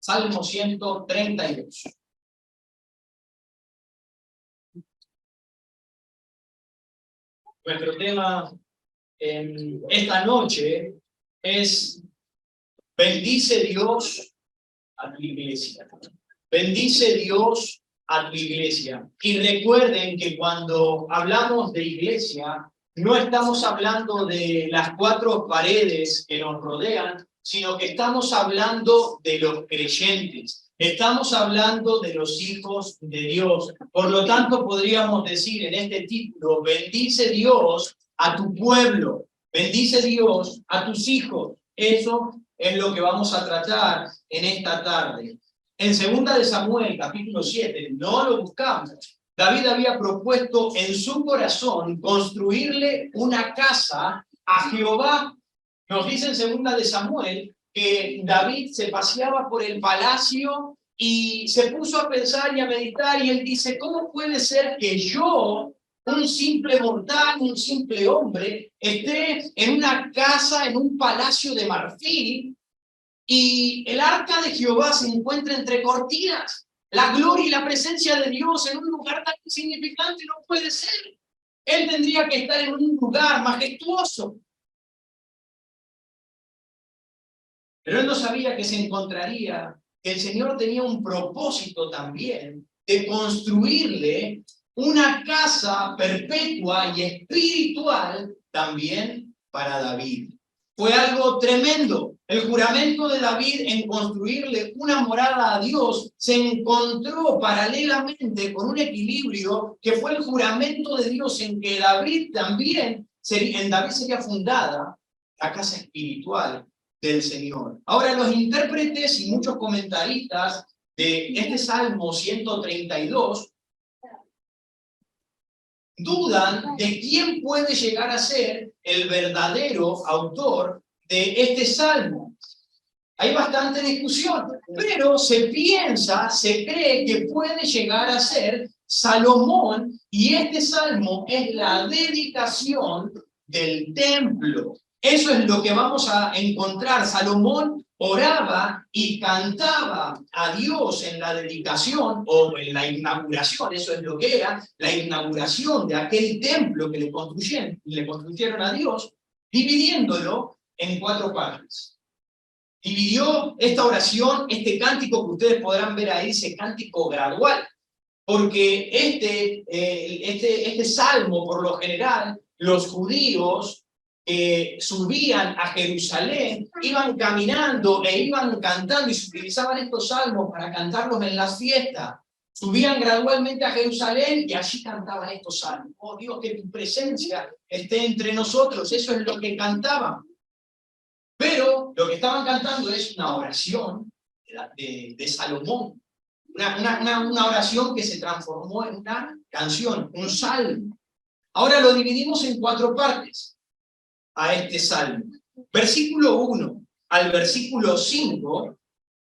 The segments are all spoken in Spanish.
Salmo 132. Nuestro tema en esta noche es: bendice Dios a tu iglesia. Bendice Dios a tu iglesia. Y recuerden que cuando hablamos de iglesia, no estamos hablando de las cuatro paredes que nos rodean, sino que estamos hablando de los creyentes. Estamos hablando de los hijos de Dios. Por lo tanto, podríamos decir en este título: bendice Dios a tu pueblo, bendice Dios a tus hijos. Eso es lo que vamos a tratar en esta tarde. En 2 de Samuel, capítulo 7, no lo buscamos. David había propuesto en su corazón construirle una casa a Jehová. Nos dice en 2 de Samuel que David se paseaba por el palacio y se puso a pensar y a meditar, y él dice: ¿cómo puede ser que yo, un simple mortal, un simple hombre, esté en una casa, en un palacio de marfil, y el arca de Jehová se encuentra entre cortinas? La gloria y la presencia de Dios en un lugar tan insignificante no puede ser. Él tendría que estar en un lugar majestuoso. Pero él no sabía que se encontraría, que el Señor tenía un propósito también de construirle una casa perpetua y espiritual también para David. Fue algo tremendo. El juramento de David en construirle una morada a Dios se encontró paralelamente con un equilibrio que fue el juramento de Dios en que David también, en David sería fundada la casa espiritual del Señor. Ahora, los intérpretes y muchos comentaristas de este Salmo 132 dudan de quién puede llegar a ser el verdadero autor de este Salmo. Hay bastante discusión, pero se piensa, se cree que puede llegar a ser Salomón, y este Salmo es la dedicación del templo. Eso es lo que vamos a encontrar. Salomón oraba y cantaba a Dios en la dedicación o en la inauguración. Eso es lo que era la inauguración de aquel templo que le construyeron a Dios, dividiéndolo en 4 partes. Dividió esta oración, este cántico que ustedes podrán ver ahí, ese cántico gradual, porque este salmo, por lo general, los judíos subían a Jerusalén, iban caminando e iban cantando, y se utilizaban estos salmos para cantarlos en las fiestas. Subían gradualmente a Jerusalén y allí cantaban estos salmos. Oh Dios, que tu presencia esté entre nosotros. Eso es lo que cantaban. Pero lo que estaban cantando es una oración de Salomón, una oración que se transformó en una canción, un salmo. Ahora lo dividimos en 4 partes a este salmo. Versículo 1 al versículo 5,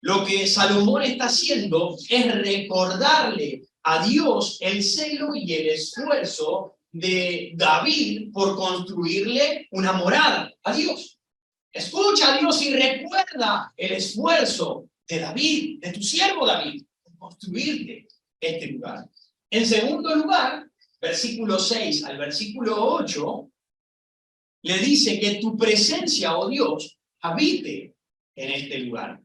lo que Salomón está haciendo es recordarle a Dios el celo y el esfuerzo de David por construirle una morada a Dios. Escucha a Dios y recuerda el esfuerzo de David, de tu siervo David, en construirte este lugar. En segundo lugar, versículo 6 al versículo 8, le dice que tu presencia, oh Dios, habite en este lugar.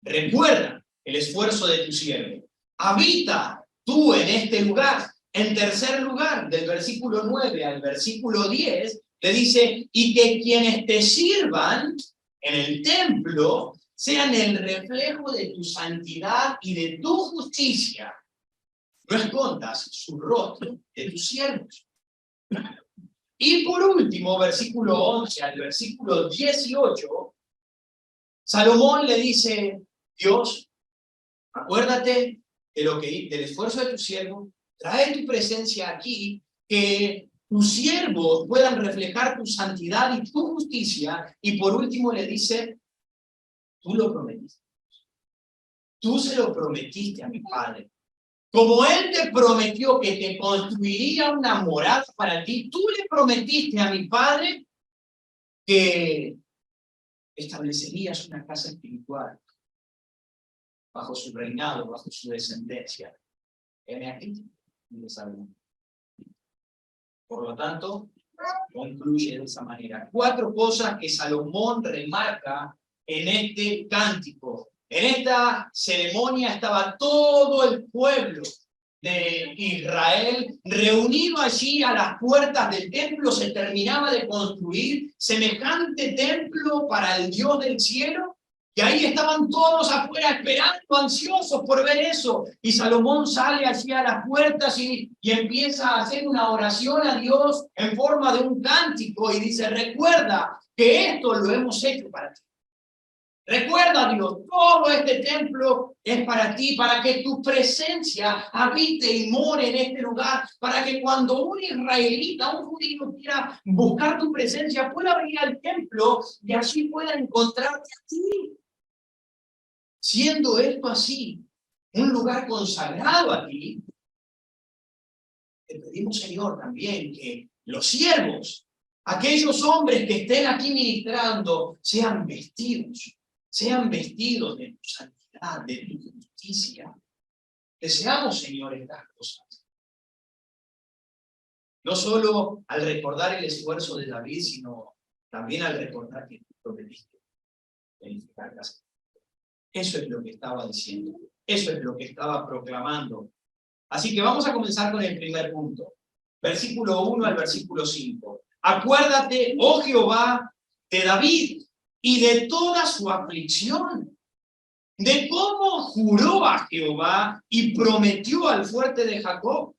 Recuerda el esfuerzo de tu siervo. Habita tú en este lugar. En tercer lugar, del versículo 9 al versículo 10, le dice: y que quienes te sirvan en el templo sean el reflejo de tu santidad y de tu justicia. No escondas su rostro de tus siervos. Y por último, versículo 11 al versículo 18, Salomón le dice: Dios, acuérdate del esfuerzo de tu siervo, trae tu presencia aquí, que tus siervos puedan reflejar tu santidad y tu justicia. Y por último le dice: tú lo prometiste. Tú se lo prometiste a mi padre. Como él te prometió que te construiría una morada para ti, tú le prometiste a mi padre que establecerías una casa espiritual. bajo su reinado, bajo su descendencia. Heme aquí, les hablo. Por lo tanto, concluye de esa manera. 4 cosas que Salomón remarca en este cántico. En esta ceremonia estaba todo el pueblo de Israel reunido allí a las puertas del templo. Se terminaba de construir semejante templo para el Dios del cielo. Y ahí estaban todos afuera esperando, ansiosos por ver eso. Y Salomón sale allí a las puertas y empieza a hacer una oración a Dios en forma de un cántico. Y dice, recuerda que esto lo hemos hecho para ti. Recuerda, Dios, todo este templo es para ti, para que tu presencia habite y more en este lugar, para que cuando un israelita, un judío quiera buscar tu presencia, pueda venir al templo y allí pueda encontrarte a ti. Siendo esto así, un lugar consagrado a ti, te pedimos, Señor, también que los siervos, aquellos hombres que estén aquí ministrando, sean vestidos de tu santidad, de tu justicia. Deseamos, Señor, estas cosas. No solo al recordar el esfuerzo de David, sino también al recordar que tú prometiste verificar la santidad. Eso es lo que estaba diciendo. Eso es lo que estaba proclamando. Así que vamos a comenzar con el primer punto. Versículo 1 al versículo 5. Acuérdate, oh Jehová, de David y de toda su aflicción, de cómo juró a Jehová y prometió al fuerte de Jacob.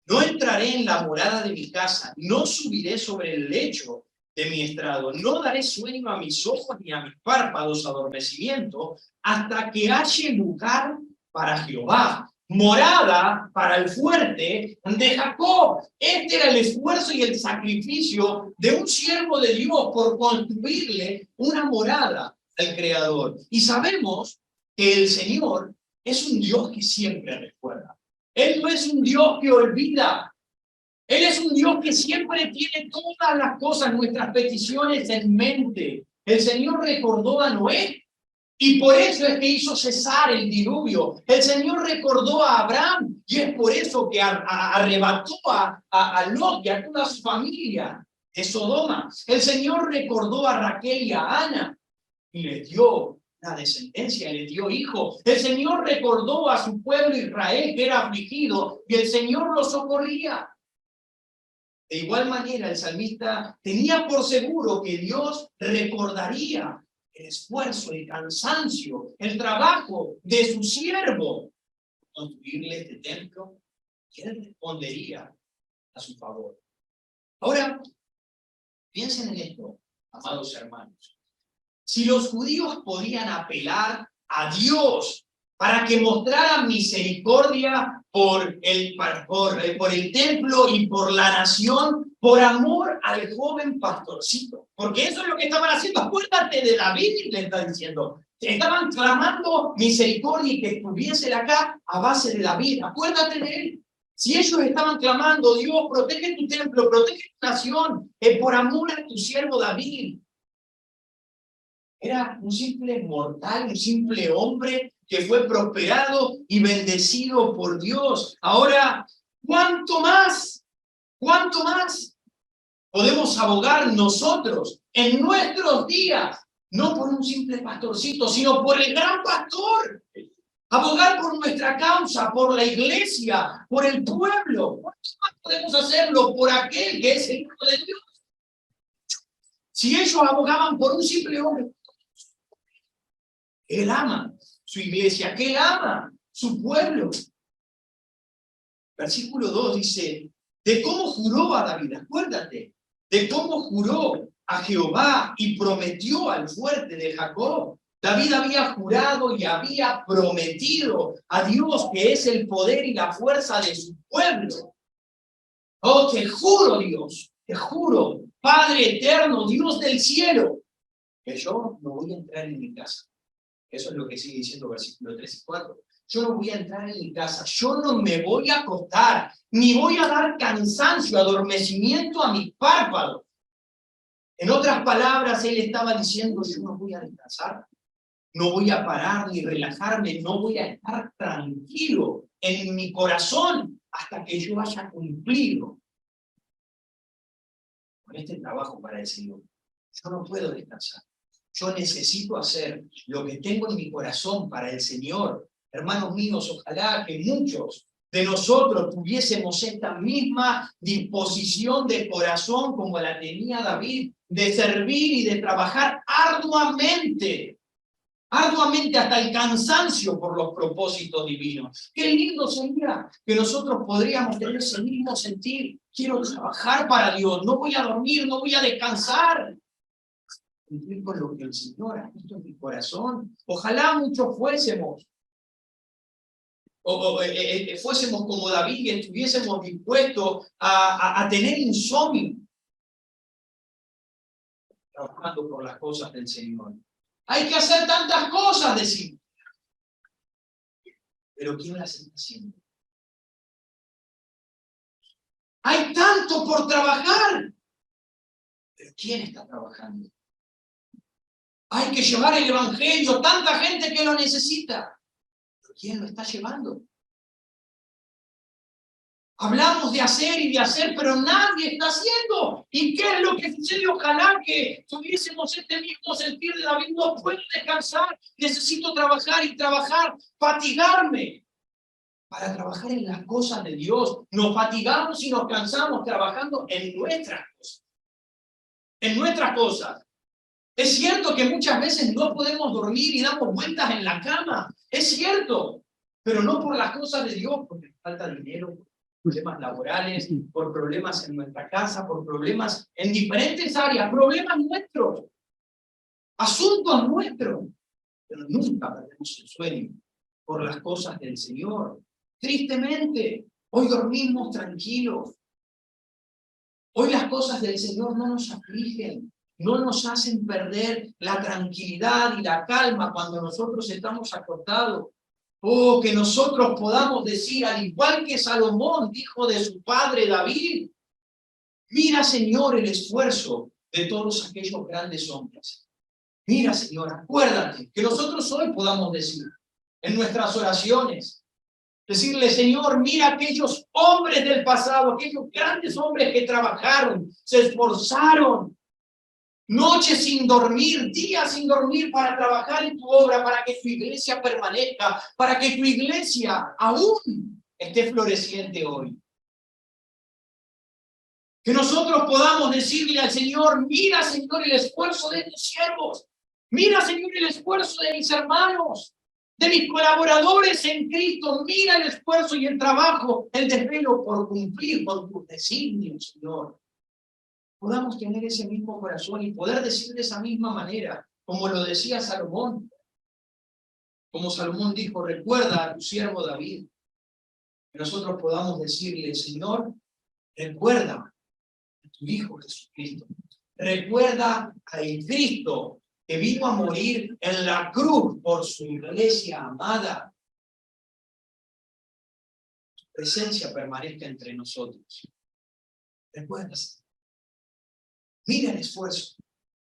No entraré en la morada de mi casa, no subiré sobre el lecho de mi estrado, no daré sueño a mis ojos ni a mis párpados adormecimiento, hasta que haya lugar para Jehová, morada para el fuerte de Jacob. Este era el esfuerzo y el sacrificio de un siervo de Dios por construirle una morada al Creador. Y sabemos que el Señor es un Dios que siempre recuerda. Él no es un Dios que olvida. Él es un Dios que siempre tiene todas las cosas, nuestras peticiones en mente. El Señor recordó a Noé y por eso es que hizo cesar el diluvio. El Señor recordó a Abraham y es por eso que arrebató a Lot y a toda su familia de Sodoma. El Señor recordó a Raquel y a Ana y les dio la descendencia, les dio hijo. El Señor recordó a su pueblo Israel que era afligido y el Señor lo socorría. De igual manera, el salmista tenía por seguro que Dios recordaría el esfuerzo, el cansancio, el trabajo de su siervo construirle este templo, y él respondería a su favor. Ahora, piensen en esto, amados hermanos. Si los judíos podían apelar a Dios para que mostrara misericordia por el templo y por la nación, por amor al joven pastorcito. Porque eso es lo que estaban haciendo. Acuérdate de David, le está diciendo. Estaban clamando misericordia y que estuviese acá a base de David. Acuérdate de él. Si ellos estaban clamando, Dios, protege tu templo, protege tu nación, por amor a tu siervo David. Era un simple mortal, un simple hombre que fue prosperado y bendecido por Dios. Ahora, ¿cuánto más podemos abogar nosotros en nuestros días? No por un simple pastorcito, sino por el gran pastor. Abogar por nuestra causa, por la iglesia, por el pueblo. ¿Cuánto más podemos hacerlo por aquel que es el Hijo de Dios? Si ellos abogaban por un simple hombre, él ama su iglesia, que él ama su pueblo. Versículo 2 dice, de cómo juró a David, acuérdate, de cómo juró a Jehová y prometió al fuerte de Jacob. David había jurado y había prometido a Dios, que es el poder y la fuerza de su pueblo. Oh, te juro, Dios, te juro, Padre eterno, Dios del cielo, que yo no voy a entrar en mi casa. Eso es lo que sigue diciendo versículo 3 y 4. Yo no voy a entrar en mi casa, yo no me voy a acostar, ni voy a dar cansancio, adormecimiento a mis párpados. En otras palabras, él estaba diciendo, yo no voy a descansar, no voy a parar ni relajarme, no voy a estar tranquilo en mi corazón hasta que yo haya cumplido con este trabajo para el Señor. Yo no puedo descansar. Yo necesito hacer lo que tengo en mi corazón para el Señor. Hermanos míos, ojalá que muchos de nosotros tuviésemos esta misma disposición de corazón como la tenía David, de servir y de trabajar arduamente hasta el cansancio por los propósitos divinos. Qué lindo sería que nosotros podríamos tener ese mismo sentir. Quiero trabajar para Dios, no voy a dormir, no voy a descansar. Cumplir con lo que el Señor ha puesto en mi corazón. Ojalá muchos fuésemos, fuésemos como David y estuviésemos dispuestos a tener insomnio, trabajando por las cosas del Señor. Hay que hacer tantas cosas, decimos. Pero ¿quién las está haciendo? Hay tanto por trabajar. Pero ¿quién está trabajando? Hay que llevar el evangelio, tanta gente que lo necesita. ¿Pero quién lo está llevando? Hablamos de hacer y de hacer, pero nadie está haciendo. ¿Y qué es lo que sucede? Ojalá que tuviésemos este mismo sentir de David. No puedo descansar, necesito trabajar y trabajar, fatigarme para trabajar en las cosas de Dios. Nos fatigamos y nos cansamos trabajando en nuestras cosas. En nuestras cosas. Es cierto que muchas veces no podemos dormir y damos vueltas en la cama. Es cierto, pero no por las cosas de Dios, porque falta dinero, problemas laborales, por problemas en nuestra casa, por problemas en diferentes áreas, problemas nuestros, asuntos nuestros, pero nunca perdemos el sueño por las cosas del Señor. Tristemente, hoy dormimos tranquilos. Hoy las cosas del Señor no nos afligen, no nos hacen perder la tranquilidad y la calma cuando nosotros estamos acostados. Oh, que nosotros podamos decir, al igual que Salomón dijo de su padre David, mira, Señor, el esfuerzo de todos aquellos grandes hombres. Mira, Señor, acuérdate, que nosotros hoy podamos decir en nuestras oraciones, decirle, Señor, mira aquellos hombres del pasado, aquellos grandes hombres que trabajaron, se esforzaron, noches sin dormir, días sin dormir para trabajar en tu obra, para que tu iglesia permanezca, para que tu iglesia aún esté floreciente hoy. Que nosotros podamos decirle al Señor, mira, Señor, el esfuerzo de tus siervos, mira, Señor, el esfuerzo de mis hermanos, de mis colaboradores en Cristo, mira el esfuerzo y el trabajo, el desvelo por cumplir con tus designios, Señor. Podamos tener ese mismo corazón y poder decir de esa misma manera, como lo decía Salomón. Como Salomón dijo, recuerda a tu siervo David. Que nosotros podamos decirle, Señor, recuerda a tu Hijo Jesucristo. Recuerda al Cristo que vino a morir en la cruz por su iglesia amada. Tu presencia permanezca entre nosotros. Recuerda. Mira el esfuerzo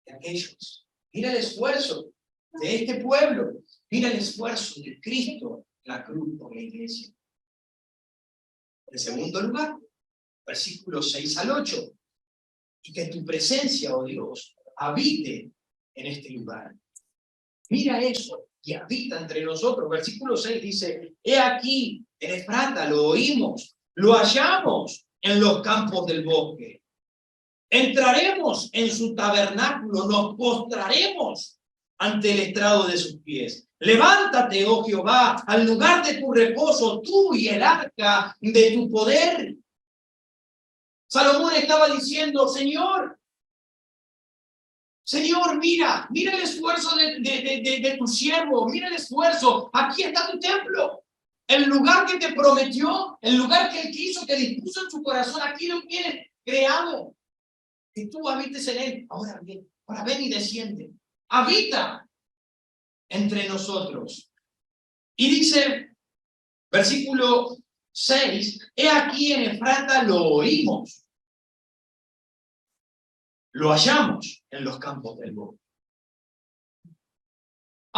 de aquellos. Mira el esfuerzo de este pueblo. Mira el esfuerzo de Cristo, la cruz por la iglesia. En segundo lugar, versículos 6 al 8. Y que tu presencia, oh Dios, habite en este lugar. Mira eso, y habita entre nosotros. Versículo 6 dice, he aquí, en Efrata lo oímos, lo hallamos en los campos del bosque. Entraremos en su tabernáculo, nos postraremos ante el estrado de sus pies. Levántate, oh Jehová, al lugar de tu reposo, tú y el arca de tu poder. Salomón estaba diciendo, Señor, mira el esfuerzo de tu siervo, mira el esfuerzo, aquí está tu templo. El lugar que te prometió, el lugar que él quiso, que dispuso en su corazón, aquí lo tienes creado. Que tú habites en él. Ahora ven y desciende. Habita entre nosotros. Y dice, versículo 6, he aquí en Efrata lo oímos. Lo hallamos en los campos del bosque.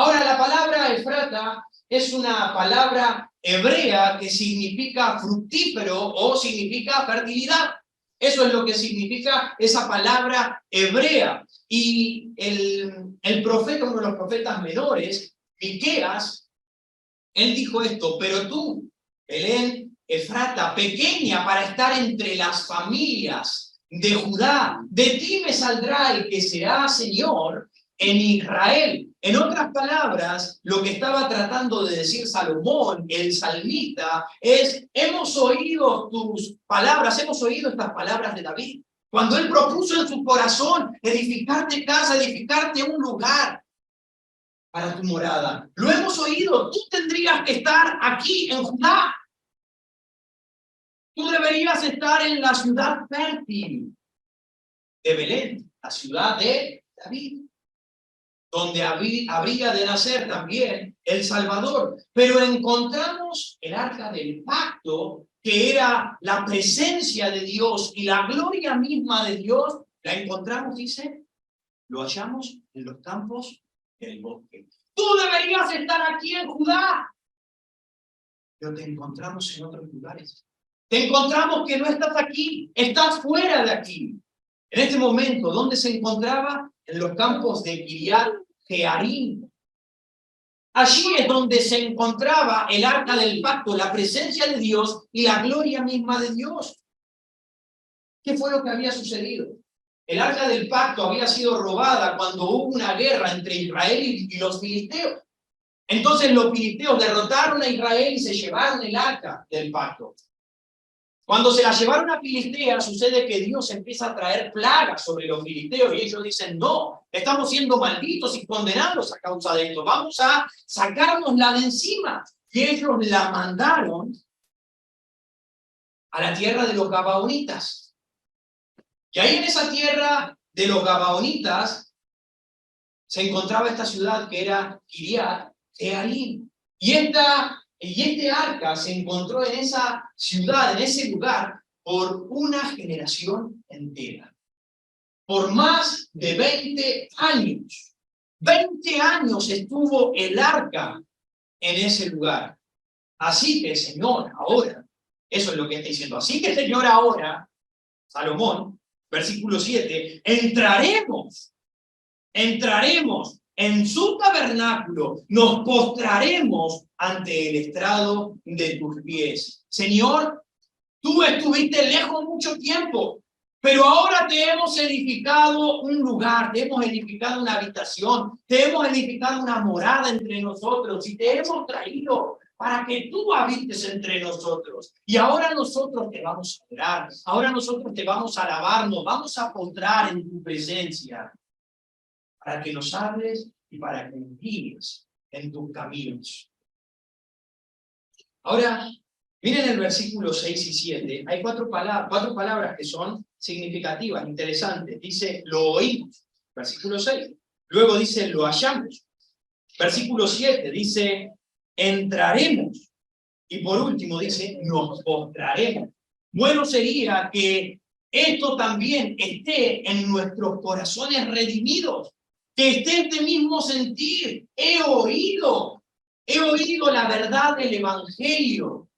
Ahora, la palabra Efrata es una palabra hebrea que significa fructífero o significa fertilidad. Eso es lo que significa esa palabra hebrea. Y el profeta, uno de los profetas menores, Miqueas, él dijo esto: pero tú, Belén Efrata, pequeña para estar entre las familias de Judá, de ti me saldrá el que será Señor en Israel. En otras palabras, lo que estaba tratando de decir Salomón, el salmista, es: hemos oído tus palabras, hemos oído estas palabras de David, cuando él propuso en su corazón edificarte casa, edificarte un lugar para tu morada. Lo hemos oído, tú tendrías que estar aquí en Judá. Tú deberías estar en la ciudad fértil de Belén, la ciudad de David, donde habría de nacer también el Salvador. Pero encontramos el arca del pacto, que era la presencia de Dios y la gloria misma de Dios. La encontramos, dice, lo hallamos en los campos del bosque. Tú deberías estar aquí en Judá, pero te encontramos en otros lugares. Te encontramos que no estás aquí, estás fuera de aquí. En este momento, ¿dónde se encontraba? En los campos de Kiriat Jearim. Allí es donde se encontraba el arca del pacto, la presencia de Dios y la gloria misma de Dios. ¿Qué fue lo que había sucedido? El arca del pacto había sido robada cuando hubo una guerra entre Israel y los filisteos. Entonces los filisteos derrotaron a Israel y se llevaron el arca del pacto. Cuando se la llevaron a Filistea, sucede que Dios empieza a traer plagas sobre los filisteos y ellos dicen: no, estamos siendo malditos y condenados a causa de esto, vamos a sacárnosla de encima. Y ellos la mandaron a la tierra de los Gabaonitas. Y ahí en esa tierra de los Gabaonitas se encontraba esta ciudad que era Kiriat Jearim. Y este arca se encontró en esa ciudad, en ese lugar, por una generación entera. Por más de 20 años. 20 años estuvo el arca en ese lugar. Así que, Señor, ahora, eso es lo que está diciendo. Así que, Señor, ahora, Salomón, versículo 7, entraremos en su tabernáculo, nos postraremos ante el estrado de tus pies. Señor, tú estuviste lejos mucho tiempo, pero ahora te hemos edificado un lugar, te hemos edificado una habitación, te hemos edificado una morada entre nosotros y te hemos traído para que tú habites entre nosotros. Y ahora nosotros te vamos a adorar, ahora nosotros te vamos a alabar, nos vamos a postrar en tu presencia, para que nos hables y para que nos guíes en tus caminos. Ahora, miren el versículo 6 y 7. Hay cuatro palabras que son significativas, interesantes. Dice: lo oímos, versículo 6. Luego dice: lo hallamos. Versículo 7 dice: entraremos. Y por último dice: nos postraremos. Bueno sería que esto también esté en nuestros corazones redimidos, que esté este mismo sentir. He oído la verdad del Evangelio.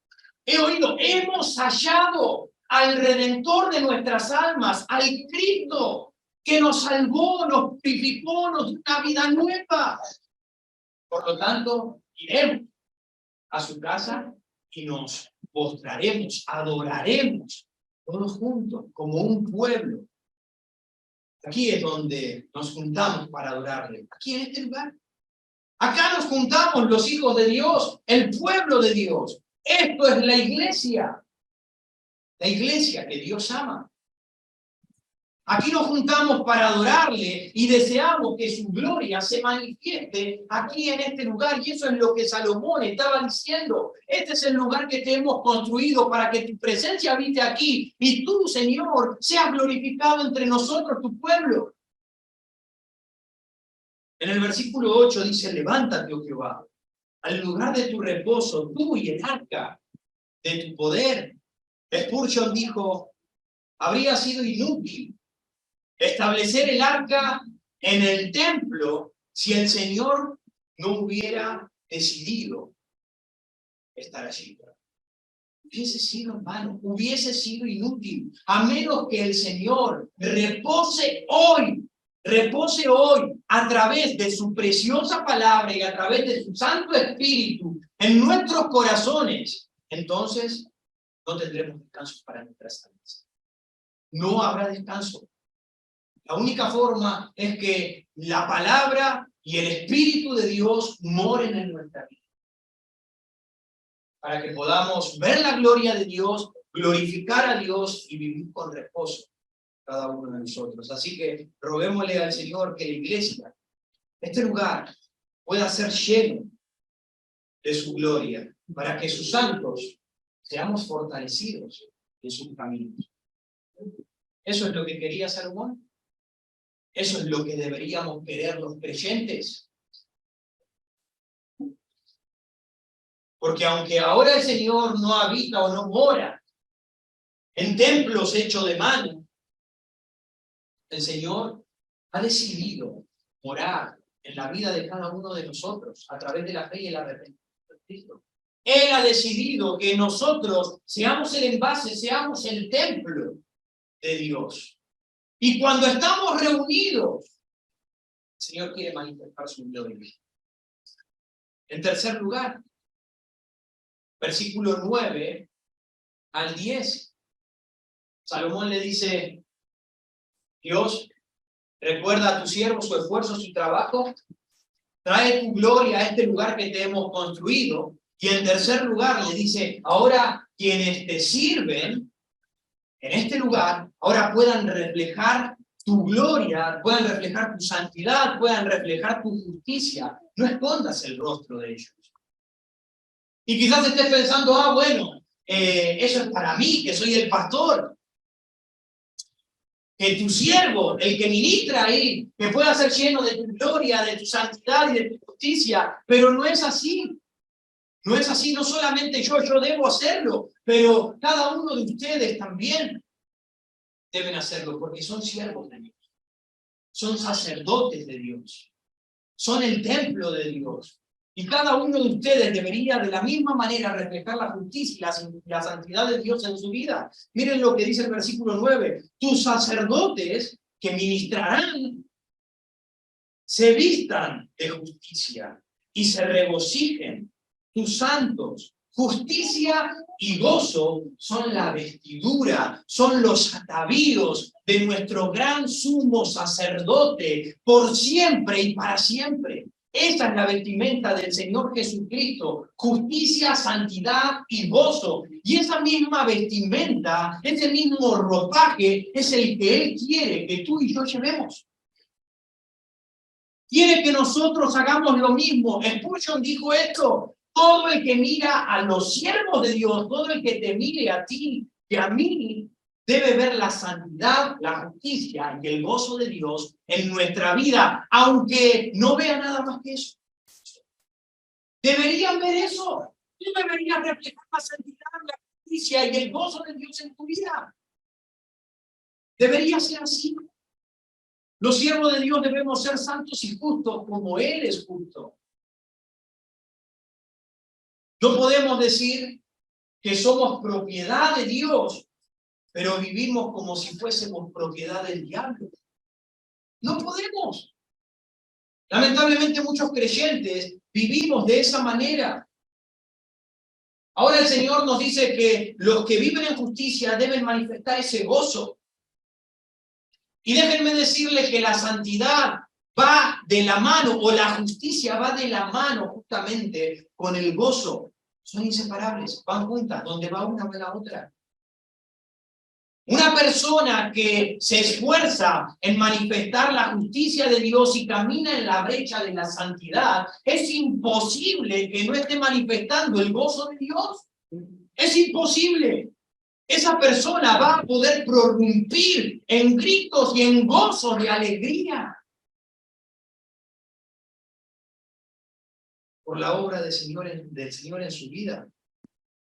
Hemos hallado al Redentor de nuestras almas, al Cristo que nos salvó, nos purificó, nos dio una vida nueva. Por lo tanto, iremos a su casa y nos postraremos, adoraremos todos juntos como un pueblo. Aquí es donde nos juntamos para adorarle, aquí en este lugar. Acá nos juntamos los hijos de Dios, el pueblo de Dios. Esto es la iglesia que Dios ama. Aquí nos juntamos para adorarle y deseamos que su gloria se manifieste aquí en este lugar. Y eso es lo que Salomón estaba diciendo. Este es el lugar que te hemos construido para que tu presencia habite aquí y tú, Señor, seas glorificado entre nosotros, tu pueblo. En el versículo 8 dice: levántate, oh Jehová, al lugar de tu reposo, tú y el arca de tu poder. Spurgeon dijo: habría sido inútil establecer el arca en el templo si el Señor no hubiera decidido estar allí. Hubiese sido en vano, hubiese sido inútil, a menos que el Señor repose hoy a través de su preciosa palabra y a través de su Santo Espíritu en nuestros corazones. Entonces no tendremos descanso para nuestras almas. No habrá descanso. La única forma es que la palabra y el Espíritu de Dios moren en nuestra vida, para que podamos ver la gloria de Dios, glorificar a Dios y vivir con reposo cada uno de nosotros. Así que roguémosle al Señor que la iglesia, este lugar, pueda ser lleno de su gloria, para que sus santos seamos fortalecidos en sus caminos. Eso es lo que quería Salomón. Eso es lo que deberíamos querer los creyentes. Porque aunque ahora el Señor no habita o no mora en templos hechos de mano, el Señor ha decidido morar en la vida de cada uno de nosotros a través de la fe y el arrepentimiento de Cristo. Él ha decidido que nosotros seamos el envase, seamos el templo de Dios. Y cuando estamos reunidos, el Señor quiere manifestar su gloria. En tercer lugar, versículo 9 al 10, Salomón le dice: Dios, recuerda a tu siervo su esfuerzo, su trabajo, trae tu gloria a este lugar que te hemos construido. Y en tercer lugar le dice: ahora quienes te sirven en este lugar, ahora puedan reflejar tu gloria, puedan reflejar tu santidad, puedan reflejar tu justicia. No escondas el rostro de ellos. Y quizás estés pensando: bueno, eso es para mí, que soy el pastor. Que tu siervo, el que ministra ahí, que pueda ser lleno de tu gloria, de tu santidad y de tu justicia. Pero no es así. No es así, no solamente yo debo hacerlo, pero cada uno de ustedes también deben hacerlo, porque son siervos de Dios. Son sacerdotes de Dios. Son el templo de Dios. Y cada uno de ustedes debería de la misma manera reflejar la justicia y la santidad de Dios en su vida. Miren lo que dice el versículo 9. Tus sacerdotes que ministrarán se vistan de justicia y se regocijen. Tus santos, justicia y gozo son la vestidura, son los atavíos de nuestro gran sumo sacerdote por siempre y para siempre. Esa es la vestimenta del Señor Jesucristo: justicia, santidad y gozo. Y esa misma vestimenta, ese mismo ropaje, es el que Él quiere que tú y yo llevemos. Quiere que nosotros hagamos lo mismo. Spurgeon dijo esto: todo el que mira a los siervos de Dios, todo el que te mire a ti y a mí, debe ver la santidad, la justicia y el gozo de Dios en nuestra vida, aunque no vea nada más que eso. Deberían ver eso. Tú deberías reflejar la santidad, la justicia y el gozo de Dios en tu vida. Debería ser así. Los siervos de Dios debemos ser santos y justos como Él es justo. No podemos decir que somos propiedad de Dios, pero vivimos como si fuésemos propiedad del diablo. No podemos. Lamentablemente muchos creyentes vivimos de esa manera. Ahora el Señor nos dice que los que viven en justicia deben manifestar ese gozo. Y déjenme decirles que la santidad va de la mano, o la justicia va de la mano justamente con el gozo. Son inseparables, van juntas, donde va una va la otra. Una persona que se esfuerza en manifestar la justicia de Dios y camina en la brecha de la santidad, es imposible que no esté manifestando el gozo de Dios. Es imposible. Esa persona va a poder prorrumpir en gritos y en gozo de alegría por la obra del Señor en su vida.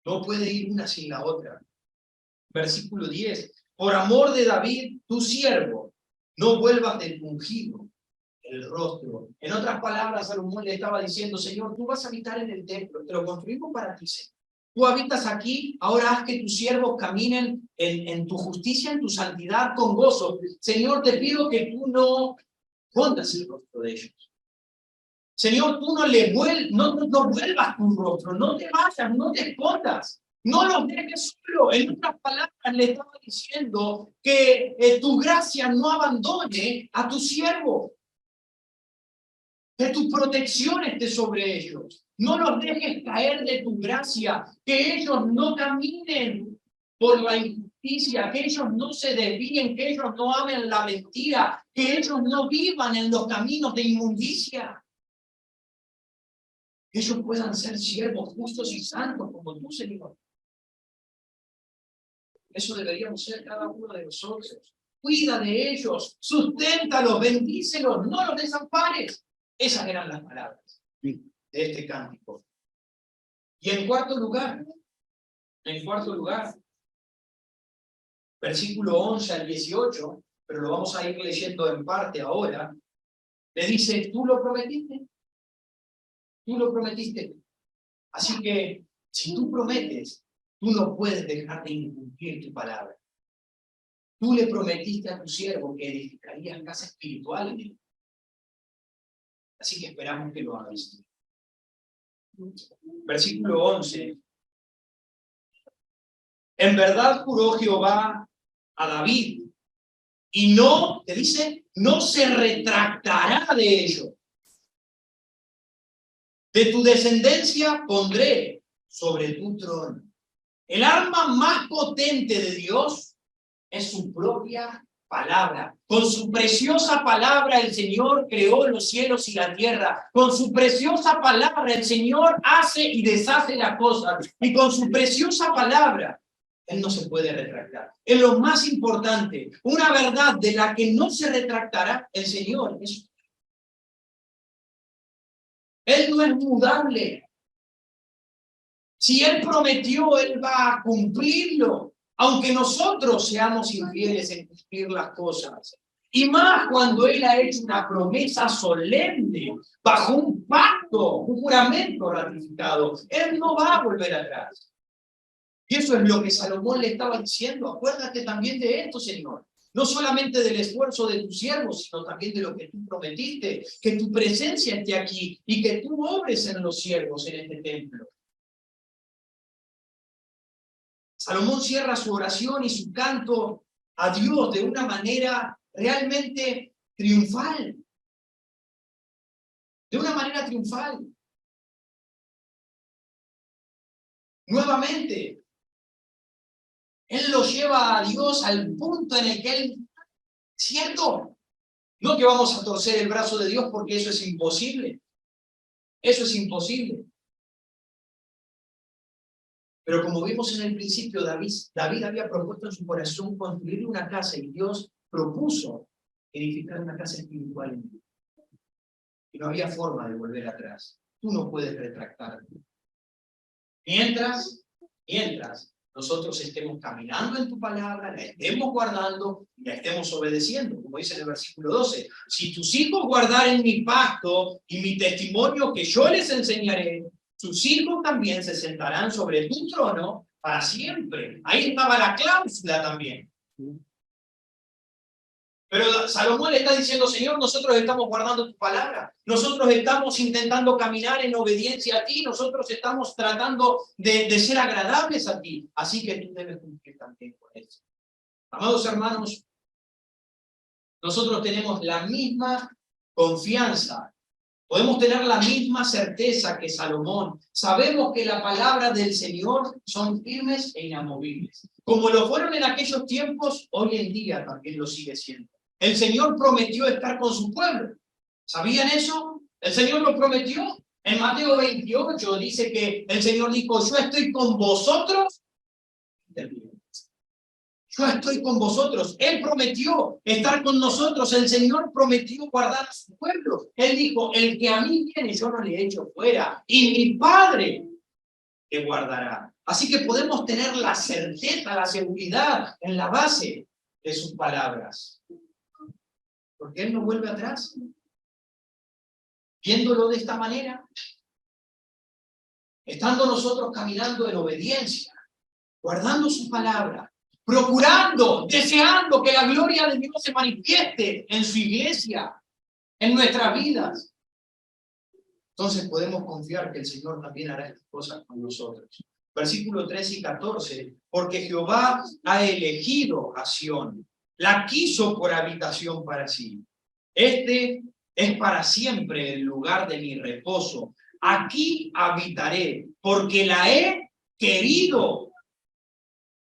No puede ir una sin la otra. Versículo 10. Por amor de David, tu siervo, no vuelvas del ungido el rostro. En otras palabras, Salomón le estaba diciendo, Señor, tú vas a habitar en el templo, te lo construimos para ti, Señor. Tú habitas aquí, ahora haz que tus siervos caminen en tu justicia, en tu santidad, con gozo. Señor, te pido que tú no escondas el rostro de ellos. Señor, tú no vuelvas tu rostro, no te vayas, no te escondas, no los dejes solo. En otras palabras, le estaba diciendo que tu gracia no abandone a tu siervo, que tu protección esté sobre ellos. No los dejes caer de tu gracia, que ellos no caminen por la injusticia, que ellos no se desvíen, que ellos no amen la mentira, que ellos no vivan en los caminos de inmundicia. Que ellos puedan ser siervos justos y santos como tú, Señor. Eso deberíamos ser cada uno de nosotros. Cuida de ellos, susténtalos, bendícelos, no los desampares. Esas eran las palabras de este cántico. Y en cuarto lugar, versículo 11 al 18, pero lo vamos a ir leyendo en parte ahora, le dice, tú lo prometiste. Tú lo prometiste. Así que, si tú prometes, tú no puedes dejar de incumplir tu palabra. Tú le prometiste a tu siervo que edificarías casa espiritual en él. Así que esperamos que lo hagas. Versículo 11. En verdad juró Jehová a David, y no, te dice, no se retractará de ello. De tu descendencia pondré sobre tu trono. El arma más potente de Dios es su propia palabra. Con su preciosa palabra el Señor creó los cielos y la tierra. Con su preciosa palabra el Señor hace y deshace las cosas. Y con su preciosa palabra Él no se puede retractar. Es lo más importante. Una verdad de la que no se retractará el Señor. Él no es mudable. Si Él prometió, Él va a cumplirlo. Aunque nosotros seamos infieles en cumplir las cosas. Y más cuando Él ha hecho una promesa solemne, bajo un pacto, un juramento ratificado. Él no va a volver atrás. Y eso es lo que Salomón le estaba diciendo. Acuérdate también de esto, Señor. No solamente del esfuerzo de tus siervos, sino también de lo que tú prometiste. Que tu presencia esté aquí y que tú obres en los siervos en este templo. Salomón cierra su oración y su canto a Dios de una manera realmente triunfal. De una manera triunfal. Nuevamente, Él lo lleva a Dios al punto en el que Él, ¿cierto? No que vamos a torcer el brazo de Dios porque eso es imposible. Eso es imposible. Pero como vimos en el principio, David había propuesto en su corazón construir una casa y Dios propuso edificar una casa espiritual en él. Y no había forma de volver atrás. Tú no puedes retractarte. Mientras nosotros estemos caminando en tu palabra, la estemos guardando y la estemos obedeciendo, como dice en el versículo 12. Si tus hijos guardaren mi pacto y mi testimonio que yo les enseñaré, sus hijos también se sentarán sobre tu trono para siempre. Ahí estaba la cláusula también. Pero Salomón le está diciendo, Señor, nosotros estamos guardando tu palabra, nosotros estamos intentando caminar en obediencia a ti, nosotros estamos tratando de ser agradables a ti, así que tú debes cumplir también con eso. Amados hermanos, nosotros tenemos la misma confianza, podemos tener la misma certeza que Salomón. Sabemos que la palabra del Señor son firmes e inamovibles. Como lo fueron en aquellos tiempos, hoy en día también lo sigue siendo. El Señor prometió estar con su pueblo. ¿Sabían eso? El Señor lo prometió. En Mateo 28 dice que el Señor dijo, yo estoy con vosotros. Yo estoy con vosotros. Él prometió estar con nosotros. El Señor prometió guardar a su pueblo. Él dijo, el que a mí viene, yo no le echo fuera. Y mi Padre te guardará. Así que podemos tener la certeza, la seguridad en la base de sus palabras. Porque Él no vuelve atrás. Viéndolo de esta manera, estando nosotros caminando en obediencia, guardando su palabra, procurando, deseando que la gloria de Dios se manifieste en su iglesia, en nuestras vidas, entonces podemos confiar que el Señor también hará estas cosas con nosotros. Versículos 13 y 14, porque Jehová ha elegido a Sión, la quiso por habitación para sí. Este es para siempre el lugar de mi reposo. Aquí habitaré, porque la he querido.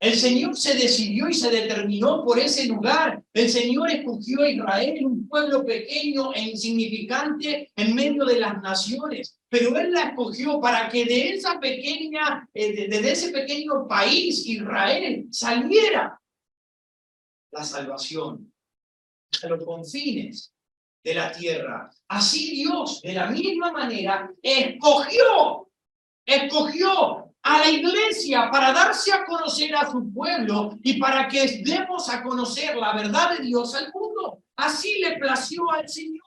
El Señor se decidió y se determinó por ese lugar. El Señor escogió a Israel, un pueblo pequeño e insignificante en medio de las naciones. Pero Él la escogió para que de esa pequeña, de ese pequeño país, Israel, saliera la salvación a los confines de la tierra. Así Dios, de la misma manera, escogió a la iglesia para darse a conocer a su pueblo y para que demos a conocer la verdad de Dios al mundo. Así le plació al Señor.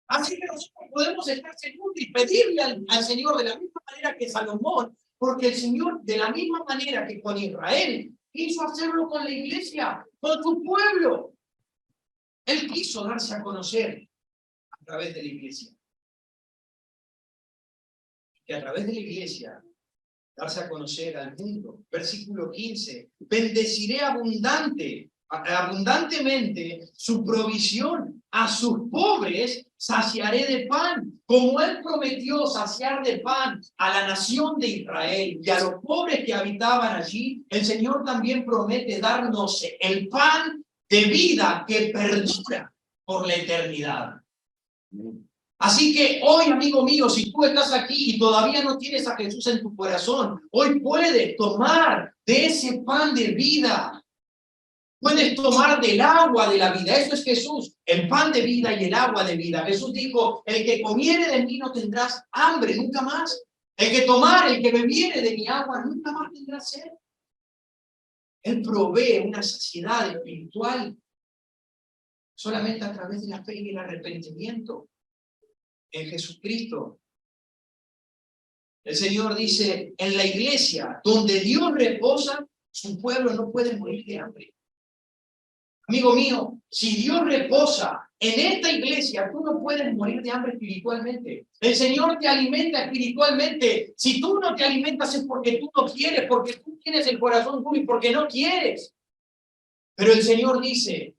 Así que nosotros podemos estar seguros y pedirle al Señor de la misma manera que Salomón, porque el Señor, de la misma manera que con Israel, quiso hacerlo con la iglesia, con su pueblo. Él quiso darse a conocer a través de la iglesia. Que a través de la iglesia, darse a conocer al mundo. Versículo 15, bendeciré abundantemente su provisión. A sus pobres saciaré de pan, como Él prometió saciar de pan a la nación de Israel y a los pobres que habitaban allí. El Señor también promete darnos el pan de vida que perdura por la eternidad. Así que hoy, amigo mío, si tú estás aquí y todavía no tienes a Jesús en tu corazón, hoy puedes tomar de ese pan de vida. Puedes tomar del agua de la vida. Eso es Jesús, el pan de vida y el agua de vida. Jesús dijo, el que comiere de mí no tendrás hambre nunca más. El que bebiere de mi agua nunca más tendrá sed. Él provee una saciedad espiritual solamente a través de la fe y el arrepentimiento en Jesucristo. El Señor dice, en la iglesia donde Dios reposa, su pueblo no puede morir de hambre. Amigo mío, si Dios reposa en esta iglesia, tú no puedes morir de hambre espiritualmente. El Señor te alimenta espiritualmente. Si tú no te alimentas es porque tú no quieres, porque tú tienes el corazón duro y porque no quieres. Pero el Señor dice,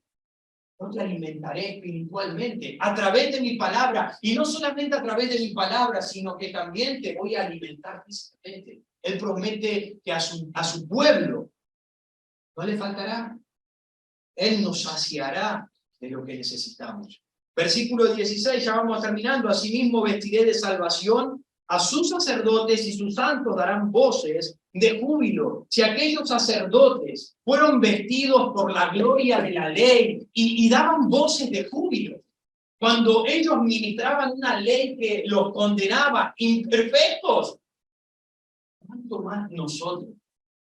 yo te alimentaré espiritualmente a través de mi palabra. Y no solamente a través de mi palabra, sino que también te voy a alimentar físicamente. Él promete que a su pueblo no le faltará. Él nos saciará de lo que necesitamos. Versículo 16, ya vamos terminando. Asimismo vestiré de salvación a sus sacerdotes y sus santos darán voces de júbilo. Si aquellos sacerdotes fueron vestidos por la gloria de la ley y daban voces de júbilo, cuando ellos ministraban una ley que los condenaba imperfectos, ¿cuánto más nosotros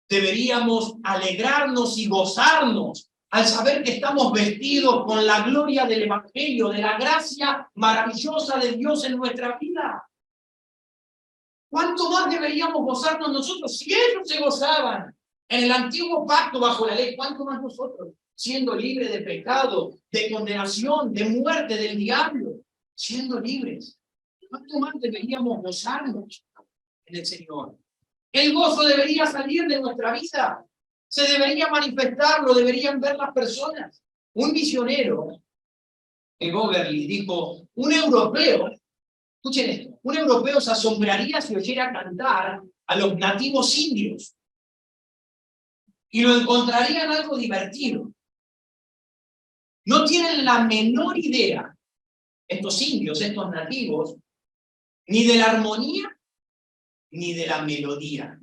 deberíamos alegrarnos y gozarnos al saber que estamos vestidos con la gloria del Evangelio, de la gracia maravillosa de Dios en nuestra vida? ¿Cuánto más deberíamos gozarnos nosotros? Si ellos se gozaban en el antiguo pacto bajo la ley, ¿cuánto más nosotros, siendo libres de pecado, de condenación, de muerte del diablo, siendo libres? ¿Cuánto más deberíamos gozarnos en el Señor? El gozo debería salir de nuestra vida. Se debería manifestar, lo deberían ver las personas. Un misionero, Goverly, dijo, un europeo, escuchen esto, un europeo se asombraría si oyera cantar a los nativos indios y lo encontrarían algo divertido. No tienen la menor idea, estos indios, estos nativos, ni de la armonía ni de la melodía.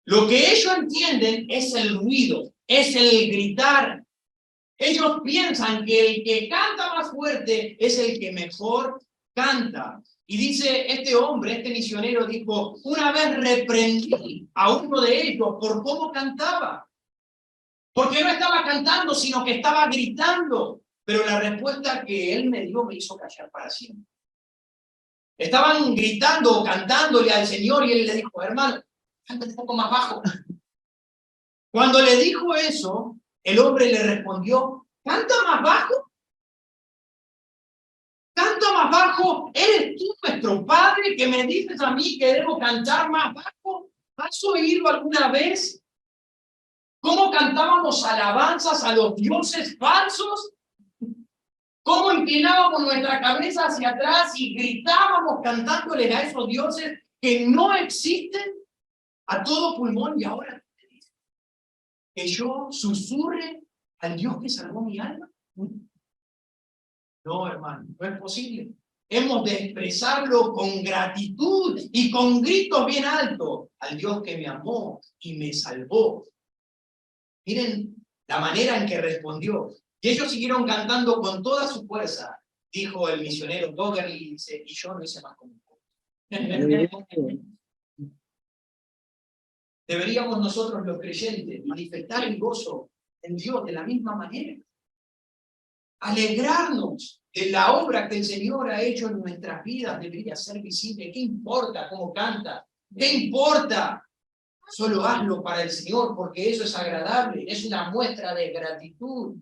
Lo que ellos entienden es el ruido, es el gritar. Ellos piensan que el que canta más fuerte es el que mejor canta. Y dice este hombre, este misionero, dijo, una vez reprendí a uno de ellos por cómo cantaba. Porque no estaba cantando, sino que estaba gritando. pero la respuesta que él me dio me hizo callar para siempre. Estaban gritando o cantándole al Señor y él le dijo, hermano, canta un poco más bajo. Cuando le dijo eso, el hombre le respondió, ¿canta más bajo? ¿Canta más bajo? ¿Eres tú nuestro Padre que me dices a mí que debo cantar más bajo? ¿Has oído alguna vez cómo cantábamos alabanzas a los dioses falsos? ¿Cómo inclinábamos nuestra cabeza hacia atrás y gritábamos cantándoles a esos dioses que no existen a todo pulmón? Y ahora te dice que yo susurre al Dios que salvó mi alma. No, hermano, no es posible. Hemos de expresarlo con gratitud y con gritos bien altos al Dios que me amó y me salvó. Miren la manera en que respondió. Y ellos siguieron cantando con toda su fuerza, dijo el misionero Doggerly, y dice, y yo no hice más como Deberíamos nosotros los creyentes manifestar el gozo en Dios de la misma manera. Alegrarnos de la obra que el Señor ha hecho en nuestras vidas debería ser visible. ¿Qué importa cómo canta? ¿Qué importa? Solo hazlo para el Señor, porque eso es agradable, es una muestra de gratitud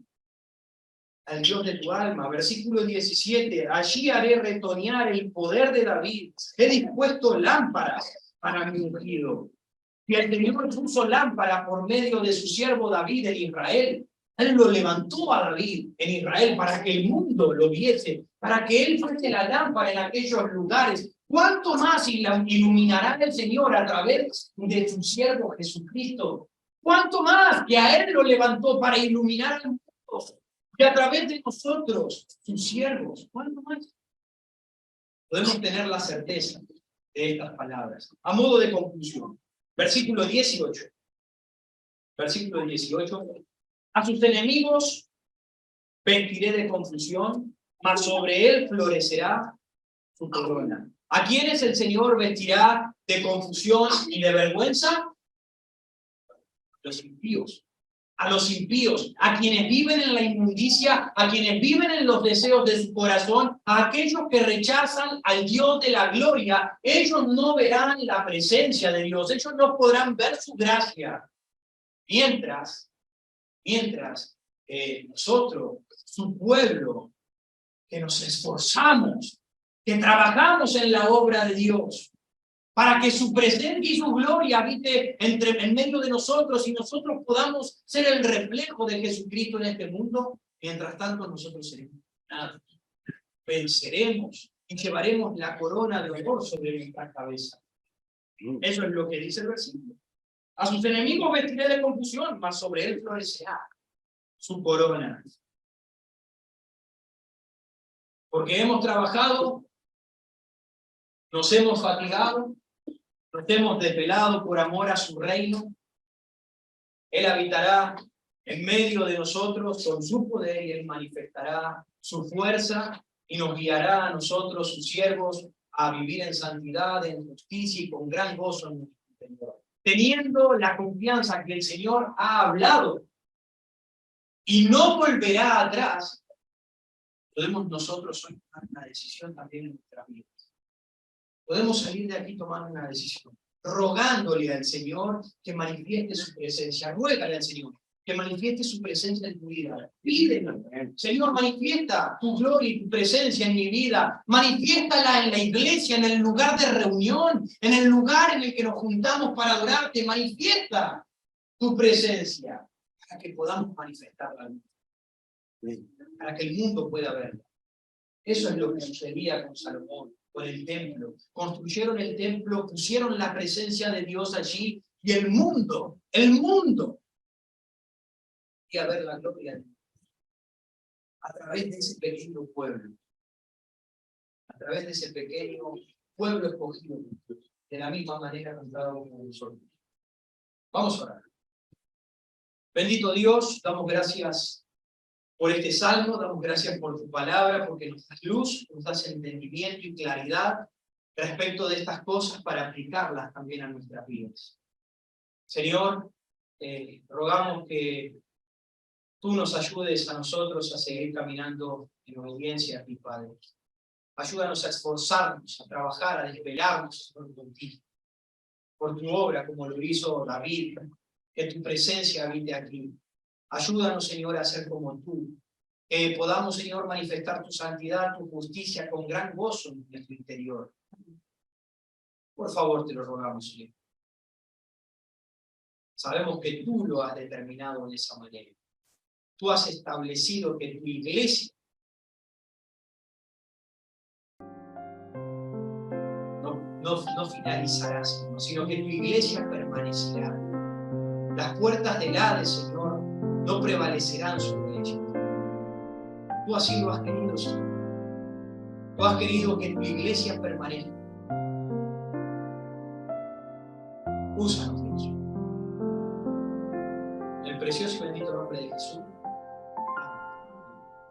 al Dios de tu alma. Versículo 17, allí haré retoñar el poder de David, he dispuesto lámparas para mi ungido. Y el Señor puso lámpara por medio de su siervo David en Israel. Él lo levantó a David en Israel para que el mundo lo viese, para que él fuese la lámpara en aquellos lugares. ¿Cuánto más iluminará el Señor a través de su siervo Jesucristo? ¿Cuánto más que a él lo levantó para iluminar al mundo? Y a través de nosotros, sus siervos, ¿cuánto más? Podemos tener la certeza de estas palabras. A modo de conclusión, versículo 18. Versículo 18. A sus enemigos vestiré de confusión, mas sobre él florecerá su corona. ¿A quiénes el Señor vestirá de confusión y de vergüenza? Los impíos. A los impíos, a quienes viven en la inmundicia, a quienes viven en los deseos de su corazón, a aquellos que rechazan al Dios de la gloria, ellos no verán la presencia de Dios, ellos no podrán ver su gracia. Mientras nosotros, su pueblo, que nos esforzamos, que trabajamos en la obra de Dios, para que su presencia y su gloria habite en medio de nosotros y nosotros podamos ser el reflejo de Jesucristo en este mundo, mientras tanto nosotros seremos ganados, venceremos y llevaremos la corona de honor sobre nuestra cabeza. Eso es lo que dice el versículo. A sus enemigos vestiré de confusión, mas sobre él florecerá su corona. Porque hemos trabajado, nos hemos fatigado, nos hemos desvelado por amor a su reino. Él habitará en medio de nosotros con su poder y él manifestará su fuerza y nos guiará a nosotros, sus siervos, a vivir en santidad, en justicia y con gran gozo en nuestro interior. Teniendo la confianza que el Señor ha hablado y no volverá atrás, podemos nosotros hoy tomar una decisión también en nuestra vida. Podemos salir de aquí tomando una decisión, rogándole al Señor que manifieste su presencia. Ruégale al Señor que manifieste su presencia en tu vida. Pídele, Señor, manifiesta tu gloria y tu presencia en mi vida. Manifiéstala en la iglesia, en el lugar de reunión, en el lugar en el que nos juntamos para adorarte. Manifiesta tu presencia para que podamos manifestarla, para que el mundo pueda verla. Eso es lo que sucedía con Salomón, con el templo. Construyeron el templo, pusieron la presencia de Dios allí, y el mundo, quería ver la gloria de Dios a través de ese pequeño pueblo, a través de ese pequeño pueblo escogido, de la misma manera con cada uno de nosotros. Vamos a orar. Bendito Dios, damos gracias por este salmo, damos gracias por tu palabra, porque nos das luz, nos das entendimiento y claridad respecto de estas cosas para aplicarlas también a nuestras vidas. Señor, rogamos que tú nos ayudes a nosotros a seguir caminando en obediencia a ti, Padre. Ayúdanos a esforzarnos, a trabajar, a desvelarnos por ti, por tu obra, como lo hizo David, que tu presencia habite aquí. Ayúdanos, Señor, a ser como tú, que podamos, Señor, manifestar tu santidad, tu justicia con gran gozo en nuestro interior. Por favor, te lo rogamos, Señor. Sabemos que tú lo has determinado de esa manera. Tú has establecido que tu iglesia no finalizará, Señor, sino que tu iglesia permanecerá. Las puertas del Hades, Señor, no prevalecerán sobre ellos. Tú así lo has querido, Señor. Tú has querido que tu iglesia permanezca. Úsanos, Dios. En el precioso y bendito nombre de Jesús.